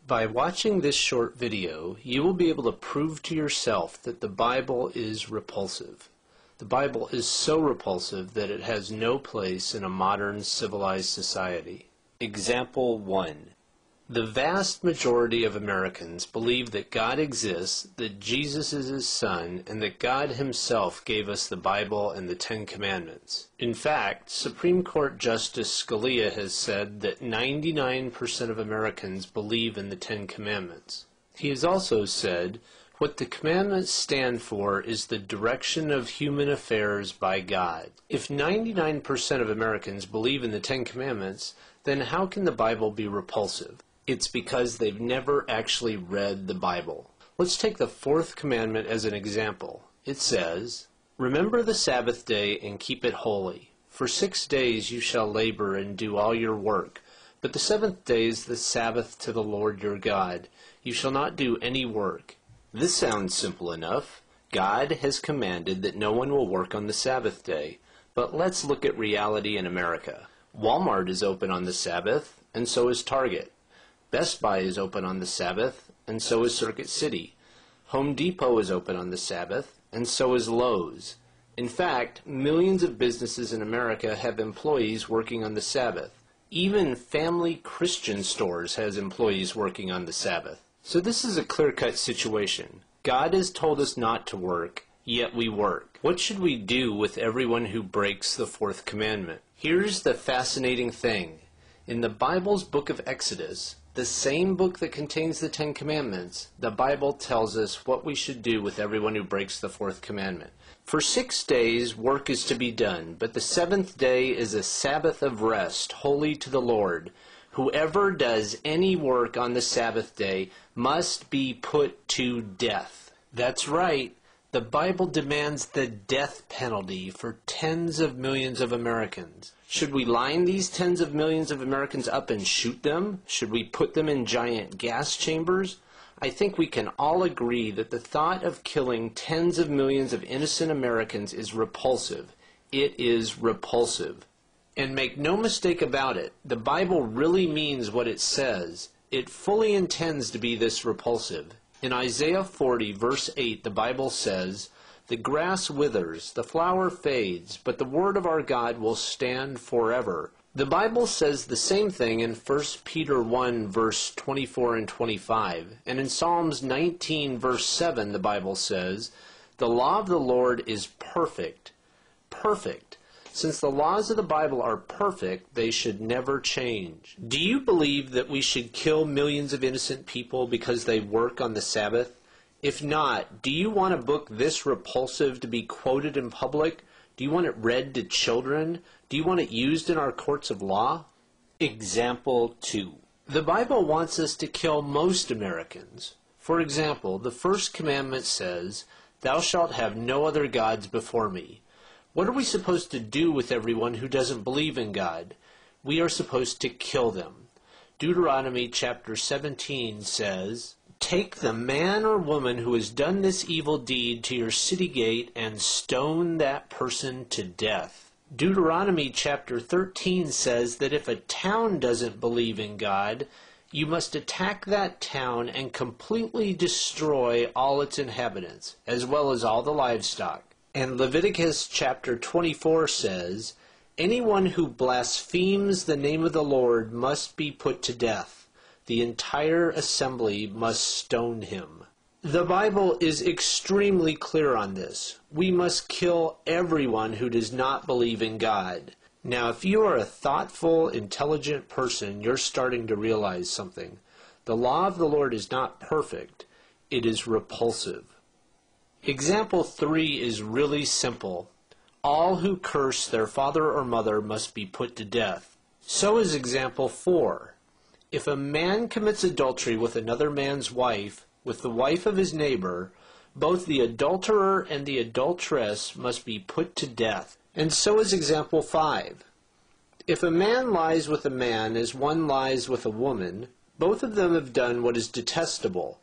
By watching this short video, you will be able to prove to yourself that the Bible is repulsive. The Bible is so repulsive that it has no place in a modern civilized society. Example 1. The vast majority of Americans believe that God exists, that Jesus is His Son, and that God Himself gave us the Bible and the Ten Commandments. In fact, Supreme Court Justice Scalia has said that 99% of Americans believe in the Ten Commandments. He has also said, what the commandments stand for is the direction of human affairs by God. If 99% of Americans believe in the Ten Commandments, then how can the Bible be repulsive? It's because they've never actually read the Bible. Let's take the fourth commandment as an example. It says, "Remember the Sabbath day and keep it holy. For 6 days you shall labor and do all your work. But the seventh day is the Sabbath to the Lord your God. You shall not do any work." This sounds simple enough. God has commanded that no one will work on the Sabbath day. But let's look at reality in America. Walmart is open on the Sabbath, and so is Target. Best Buy is open on the Sabbath, and so is Circuit City. Home Depot is open on the Sabbath, and so is Lowe's. In fact, millions of businesses in America have employees working on the Sabbath. Even Family Christian Stores has employees working on the Sabbath. So this is a clear-cut situation. God has told us not to work, yet we work. What should we do with everyone who breaks the fourth commandment? Here's the fascinating thing. In the Bible's book of Exodus, the same book that contains the Ten Commandments, the Bible tells us what we should do with everyone who breaks the fourth commandment. For 6 days work is to be done, but the seventh day is a Sabbath of rest, holy to the Lord. Whoever does any work on the Sabbath day must be put to death. That's right. The Bible demands the death penalty for tens of millions of Americans. Should we line these tens of millions of Americans up and shoot them? Should we put them in giant gas chambers? I think we can all agree that the thought of killing tens of millions of innocent Americans is repulsive. It is repulsive. And make no mistake about it, the Bible really means what it says. It fully intends to be this repulsive. In Isaiah 40, verse 8, the Bible says, "The grass withers, the flower fades, but the word of our God will stand forever." The Bible says the same thing in 1 Peter 1, verse 24 and 25. And in Psalms 19, verse 7, the Bible says, "The law of the Lord is perfect." Perfect. Since the laws of the Bible are perfect, they should never change. Do you believe that we should kill millions of innocent people because they work on the Sabbath? If not, do you want a book this repulsive to be quoted in public? Do you want it read to children? Do you want it used in our courts of law? Example 2. The Bible wants us to kill most Americans. For example, the first commandment says, "Thou shalt have no other gods before me." What are we supposed to do with everyone who doesn't believe in God? We are supposed to kill them. Deuteronomy chapter 17 says, "Take the man or woman who has done this evil deed to your city gate and stone that person to death." Deuteronomy chapter 13 says that if a town doesn't believe in God, you must attack that town and completely destroy all its inhabitants, as well as all the livestock. And Leviticus chapter 24 says, "Anyone who blasphemes the name of the Lord must be put to death. The entire assembly must stone him." The Bible is extremely clear on this. We must kill everyone who does not believe in God. Now, if you are a thoughtful, intelligent person, you're starting to realize something. The law of the Lord is not perfect. It is repulsive. Example 3 is really simple. All who curse their father or mother must be put to death. So is example 4. If a man commits adultery with another man's wife, with the wife of his neighbor, both the adulterer and the adulteress must be put to death. And so is example 5. If a man lies with a man as one lies with a woman, both of them have done what is detestable.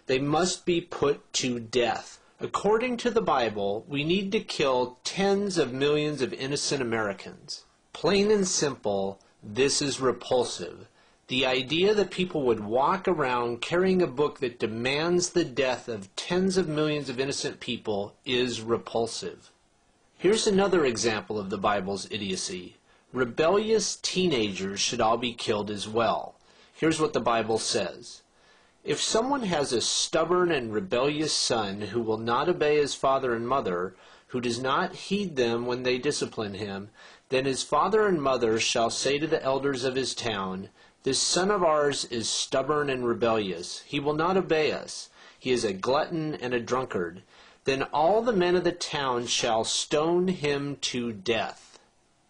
They must be put to death. According to the Bible, we need to kill tens of millions of innocent Americans. Plain and simple, this is repulsive. The idea that people would walk around carrying a book that demands the death of tens of millions of innocent people is repulsive. Here's another example of the Bible's idiocy. Rebellious teenagers should all be killed as well. Here's what the Bible says. If someone has a stubborn and rebellious son who will not obey his father and mother, who does not heed them when they discipline him, then his father and mother shall say to the elders of his town, This son of ours is stubborn and rebellious. He will not obey us. He is a glutton and a drunkard. Then all the men of the town shall stone him to death.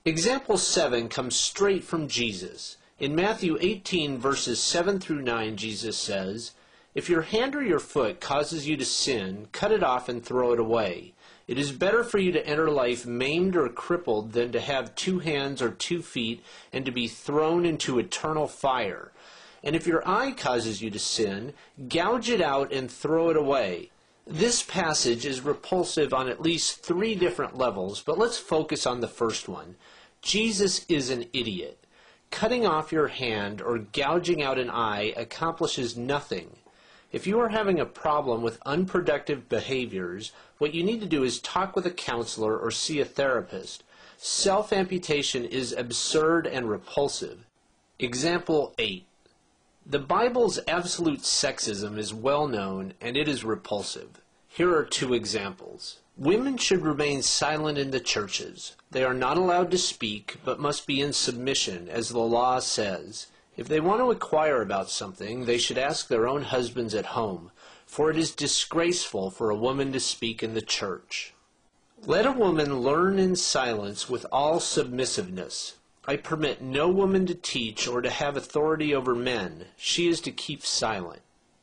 Example 7 comes straight from Jesus. In Matthew 18, verses 7 through 9, Jesus says, If your hand or your foot causes you to sin, cut it off and throw it away. It is better for you to enter life maimed or crippled than to have 2 hands or 2 feet and to be thrown into eternal fire. And if your eye causes you to sin, gouge it out and throw it away. This passage is repulsive on at least 3 different levels, but let's focus on the first one. Jesus is an idiot. Cutting off your hand or gouging out an eye accomplishes nothing. If you are having a problem with unproductive behaviors, what you need to do is talk with a counselor or see a therapist. Self-amputation is absurd and repulsive. Example 8. The Bible's absolute sexism is well known and it is repulsive. Here are 2 examples. Women should remain silent in the churches. They are not allowed to speak, but must be in submission, as the law says. If they want to inquire about something, they should ask their own husbands at home, for it is disgraceful for a woman to speak in the church. Let a woman learn in silence with all submissiveness. I permit no woman to teach or to have authority over men. She is to keep silent.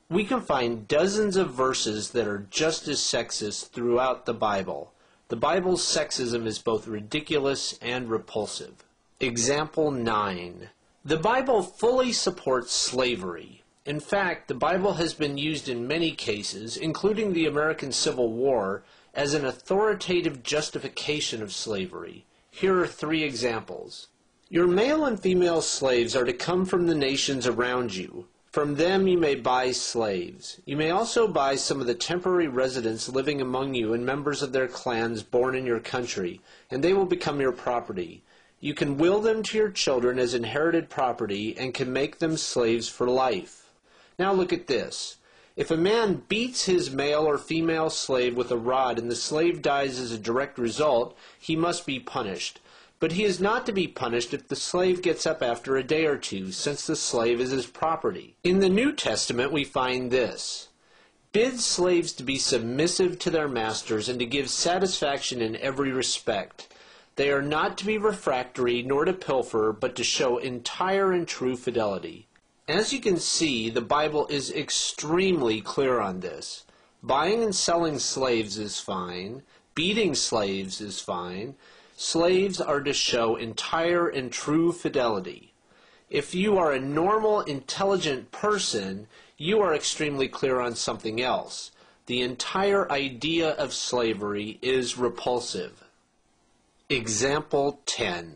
We can find dozens of verses that are just as sexist throughout the Bible. The Bible's sexism is both ridiculous and repulsive. Example 9. The Bible fully supports slavery. In fact, the Bible has been used in many cases, including the American Civil War, as an authoritative justification of slavery. Here are 3 examples. Your male and female slaves are to come from the nations around you. From them you may buy slaves. You may also buy some of the temporary residents living among you and members of their clans born in your country, and they will become your property. You can will them to your children as inherited property and can make them slaves for life. Now look at this. If a man beats his male or female slave with a rod and the slave dies as a direct result, he must be punished. But he is not to be punished if the slave gets up after a day or 2, since the slave is his property. In the New Testament we find this. Bid slaves to be submissive to their masters and to give satisfaction in every respect. They are not to be refractory nor to pilfer, but to show entire and true fidelity. As you can see, the Bible is extremely clear on this. Buying and selling slaves is fine. Beating slaves is fine. Slaves are to show entire and true fidelity. If you are a normal, intelligent person, you are extremely clear on something else. The entire idea of slavery is repulsive. Example 10.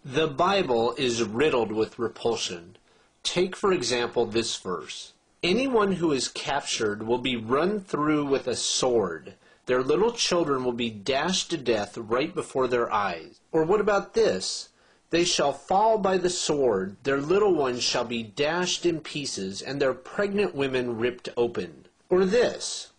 The Bible is riddled with repulsion. Take, for example, this verse. Anyone who is captured will be run through with a sword. Their little children will be dashed to death right before their eyes. Or what about this? They shall fall by the sword, their little ones shall be dashed in pieces, and their pregnant women ripped open. Or this,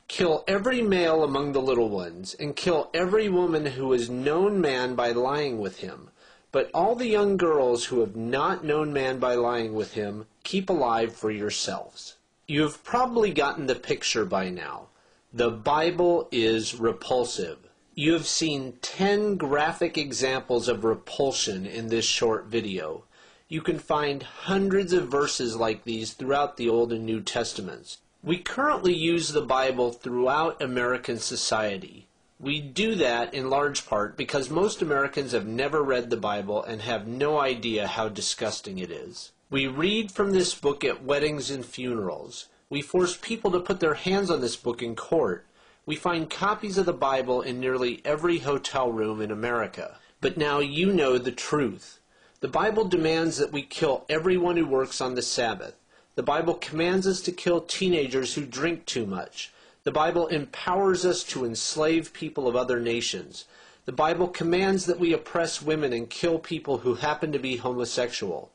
kill every male among the little ones, and kill every woman who has known man by lying with him. But all the young girls who have not known man by lying with him, keep alive for yourselves. You have probably gotten the picture by now. The Bible is repulsive. You have seen 10 graphic examples of repulsion in this short video. You can find hundreds of verses like these throughout the Old and New Testaments. We currently use the Bible throughout American society. We do that in large part because most Americans have never read the Bible and have no idea how disgusting it is. We read from this book at weddings and funerals. We force people to put their hands on this book in court. We find copies of the Bible in nearly every hotel room in America. But now you know the truth. The Bible demands that we kill everyone who works on the Sabbath. The Bible commands us to kill teenagers who drink too much. The Bible empowers us to enslave people of other nations. The Bible commands that we oppress women and kill people who happen to be homosexual.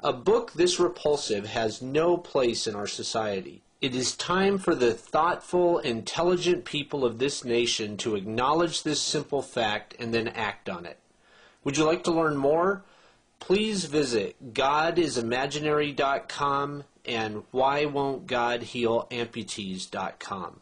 A book this repulsive has no place in our society. It is time for the thoughtful, intelligent people of this nation to acknowledge this simple fact and then act on it. Would you like to learn more? Please visit godisimaginary.com and whywon'tgodhealamputees.com.